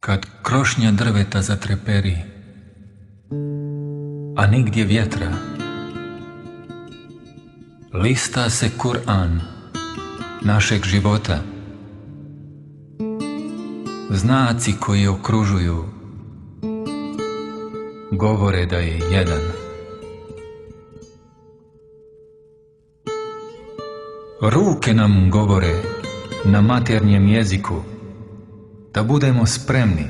Kad krošnja drveta zatreperi, a nigdje vjetra, lista se Kur'an našeg života. Znaci koji okružuju govore da je jedan. Ruke nam govore na maternjem jeziku da budemo spremni.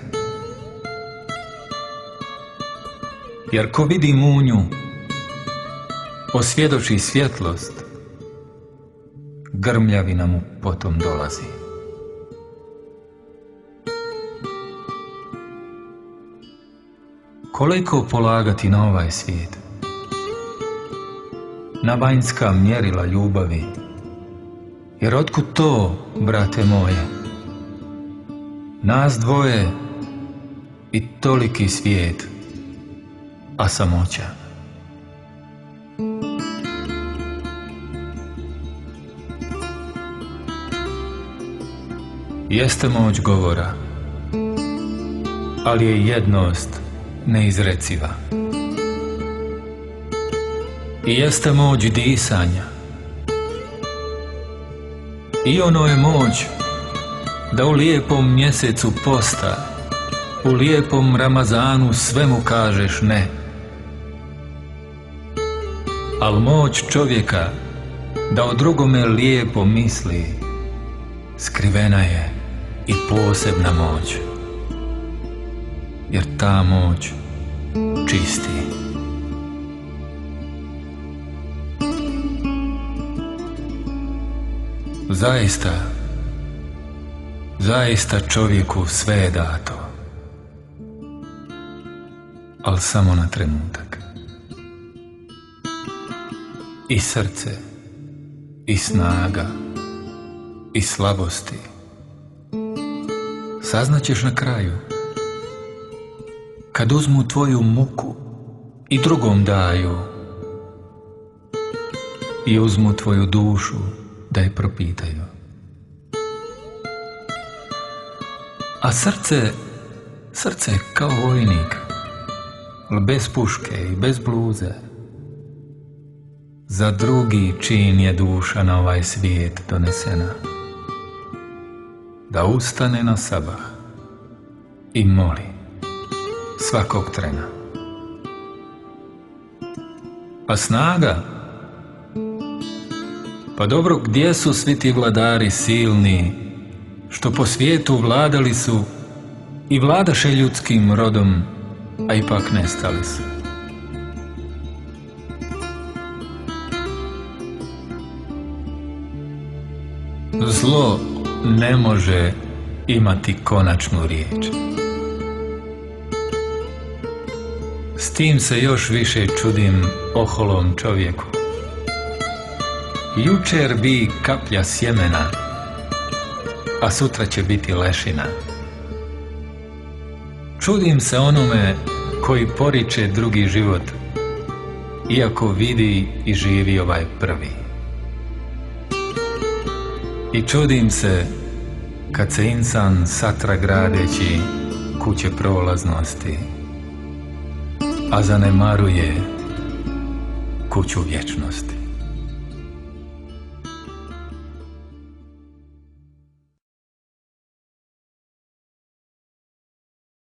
Jer ko vidi munju, osvjedoči svjetlost, grmljavina mu potom dolazi. Koliko polagati na ovaj svijet, na vanjska mjerila ljubavi, jer otkud to, brate moje, nas dvoje i toliki svijet, a samoća. Jeste moć govora, ali je jednost neizreciva. I jeste moć disanja, i ono je moć da u lijepom mjesecu posta, u lijepom Ramazanu svemu kažeš ne. Al moć čovjeka da o drugome lijepo misli, skrivena je i posebna moć, jer ta moć čisti. Zaista čovjeku sve je dato, ali samo na trenutak. I srce, i snaga, i slabosti saznaćeš na kraju, kad uzmu tvoju muku i drugom daju, i uzmu tvoju dušu da je propitaju. A srce je kao vojnik, ali bez puške i bez bluze. Za drugi čin je duša na ovaj svijet donesena, da ustane na sabah i moli svakog trena. A snaga? Pa dobro, gdje su svi ti vladari silni, što po svijetu vladali su i vladaše ljudskim rodom, a ipak nestali su. Zlo ne može imati konačnu riječ. S tim se još više čudim oholom čovjeku. Jučer bi kaplja sjemena, a sutra će biti lešina. Čudim se onome koji poriče drugi život, iako vidi i živi ovaj prvi. I čudim se kad se insan satra gradeći kuće prolaznosti, a zanemaruje kuću vječnosti.